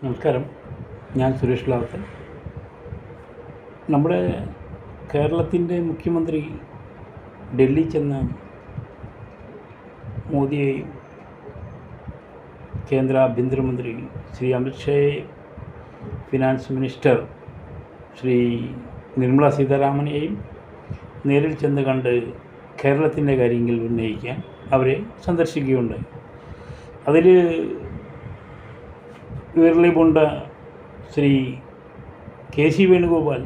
നമസ്കാരം, ഞാൻ സുരേഷ് ലാവത്തൻ. നമ്മുടെ കേരളത്തിൻ്റെ മുഖ്യമന്ത്രി ഡൽഹി ചെന്ന് മോദിയെയും കേന്ദ്ര ആഭ്യന്തരമന്ത്രി ശ്രീ അമിത്ഷായെയും ഫിനാൻസ് മിനിസ്റ്റർ ശ്രീ നിർമ്മല സീതാരാമനെയും നേരിൽ ചെന്ന് കണ്ട് കേരളത്തിൻ്റെ കാര്യങ്ങൾ ഉന്നയിക്കാൻ അവരെ സന്ദർശിക്കുകയുണ്ടായി. അതിൽ വിരളി പൂണ്ട ശ്രീ കെ സി വേണുഗോപാൽ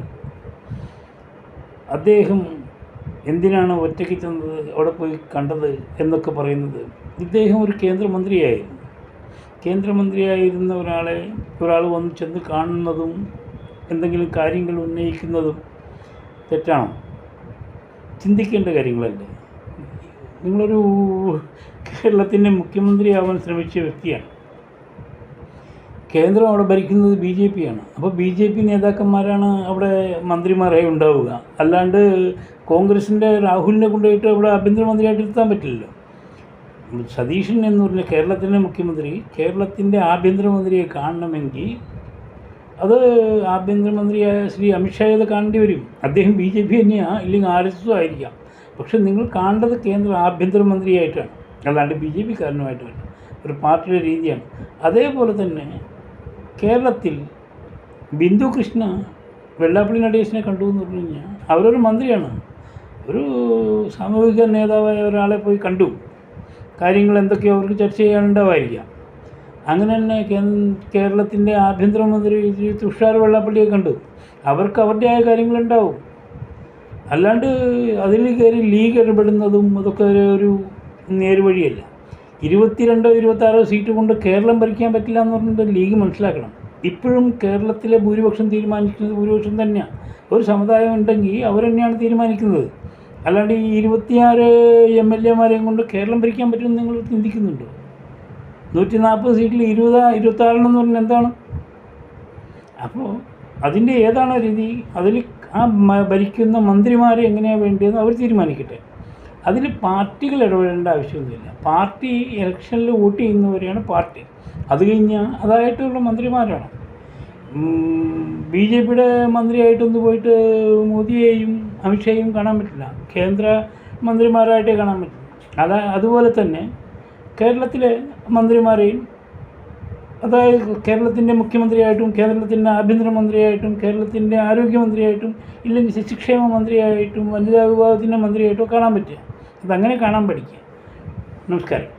അദ്ദേഹം എന്തിനാണ് ഒറ്റയ്ക്ക് ചെന്നത്, അവിടെ പോയി കണ്ടത് എന്നൊക്കെ പറയുന്നത്, ഇദ്ദേഹം ഒരു കേന്ദ്രമന്ത്രിയായിരുന്ന ഒരാൾ വന്ന് ചെന്ന് കാണുന്നതും എന്തെങ്കിലും കാര്യങ്ങൾ ഉന്നയിക്കുന്നതും തെറ്റാണോ? ചിന്തിക്കേണ്ട കാര്യങ്ങളല്ലേ. നിങ്ങളൊരു കേരളത്തിൻ്റെ മുഖ്യമന്ത്രിയാവാൻ ശ്രമിച്ച വ്യക്തിയാണ്. കേന്ദ്രം അവിടെ ഭരിക്കുന്നത് BJP ആണ്. അപ്പോൾ BJP നേതാക്കന്മാരാണ് അവിടെ മന്ത്രിമാരായി ഉണ്ടാവുക. അല്ലാണ്ട് കോൺഗ്രസിൻ്റെ രാഹുലിനെ കൊണ്ടുപോയിട്ട് അവിടെ ആഭ്യന്തരമന്ത്രിയായിട്ട് ഇരുത്താൻ പറ്റില്ലല്ലോ. സതീശൻ എന്ന് പറഞ്ഞ കേരളത്തിൻ്റെ മുഖ്യമന്ത്രി കേരളത്തിൻ്റെ ആഭ്യന്തരമന്ത്രിയെ കാണണമെങ്കിൽ അത് ആഭ്യന്തരമന്ത്രിയായ ശ്രീ അമിത്ഷായെ കാണേണ്ടി വരും. അദ്ദേഹം BJP തന്നെയാണ്, ഇല്ലെങ്കിൽ RSS ആയിരിക്കാം. പക്ഷെ നിങ്ങൾ കാണേണ്ടത് കേന്ദ്ര ആഭ്യന്തരമന്ത്രിയായിട്ടാണ്, അല്ലാണ്ട് BJP കാരനുമായിട്ട് ഒരു പാർട്ടിയുടെ രീതിയാണ്. അതേപോലെ തന്നെ കേരളത്തിൽ ബിന്ദു കൃഷ്ണ വെള്ളാപ്പള്ളി നടേശനെ കണ്ടു എന്ന് പറഞ്ഞു കഴിഞ്ഞാൽ അവരൊരു മന്ത്രിയാണ്, ഒരു സാമൂഹിക നേതാവായ ഒരാളെ പോയി കണ്ടു. കാര്യങ്ങൾ എന്തൊക്കെയോ അവർക്ക് ചർച്ച ചെയ്യാനുണ്ടാവായിരിക്കാം. അങ്ങനെ തന്നെ കേരളത്തിൻ്റെ ആഭ്യന്തരമന്ത്രി തുഷാർ വെള്ളാപ്പള്ളിയെ കണ്ടു. അവർക്ക് അവരുടേതായ കാര്യങ്ങളുണ്ടാവും. അല്ലാണ്ട് അതിൽ കയറി ലീഗ് ഇടപെടുന്നതും അതൊക്കെ ഒരു നേർവഴിയല്ല. 22-26 സീറ്റ് കൊണ്ട് കേരളം ഭരിക്കാൻ പറ്റില്ല എന്ന് പറഞ്ഞിട്ട് ലീഗ് മനസ്സിലാക്കണം. ഇപ്പോഴും കേരളത്തിലെ ഭൂരിപക്ഷം തീരുമാനിക്കുന്നത് ഭൂരിപക്ഷം തന്നെയാണ്. ഒരു സമുദായം ഉണ്ടെങ്കിൽ അവർ തന്നെയാണ് തീരുമാനിക്കുന്നത്. അല്ലാണ്ട് ഈ 26 MLA-മാരെയും കൊണ്ട് കേരളം ഭരിക്കാൻ പറ്റുമെന്ന് നിങ്ങൾ ചിന്തിക്കുന്നുണ്ടോ? 140 സീറ്റിൽ 26 എന്ന് പറഞ്ഞാൽ എന്താണ്? അപ്പോൾ അതിൻ്റെ ഏതാണ് രീതി? അതിൽ ആ ഭരിക്കുന്ന മന്ത്രിമാരെ എങ്ങനെയാണ് വേണ്ടതെന്ന് അവർ തീരുമാനിക്കട്ടെ. അതിൽ പാർട്ടികൾ ഇടപെടേണ്ട ആവശ്യമൊന്നുമില്ല. പാർട്ടി ഇലക്ഷനിൽ വോട്ട് ചെയ്യുന്നവരെയാണ് പാർട്ടി. അത് കഴിഞ്ഞാൽ അതായിട്ടുള്ള മന്ത്രിമാരാണ്. BJPയുടെ മന്ത്രിയായിട്ടൊന്ന് പോയിട്ട് മോദിയെയും അമിത്ഷായെയും കാണാൻ പറ്റില്ല, കേന്ദ്ര മന്ത്രിമാരായിട്ടേ കാണാൻ പറ്റില്ല. അതുപോലെ തന്നെ കേരളത്തിലെ മന്ത്രിമാരെയും, അതായത് കേരളത്തിൻ്റെ മുഖ്യമന്ത്രിയായിട്ടും കേരളത്തിൻ്റെ ആഭ്യന്തരമന്ത്രിയായിട്ടും കേരളത്തിൻ്റെ ആരോഗ്യമന്ത്രിയായിട്ടും ഇല്ലെങ്കിൽ ശിശുക്ഷേമ മന്ത്രിയായിട്ടും വനിതാ വിഭാഗത്തിൻ്റെ മന്ത്രിയായിട്ടും കാണാൻ പറ്റുക. അതങ്ങനെ കാണാൻ പഠിക്കുക. നമസ്കാരം.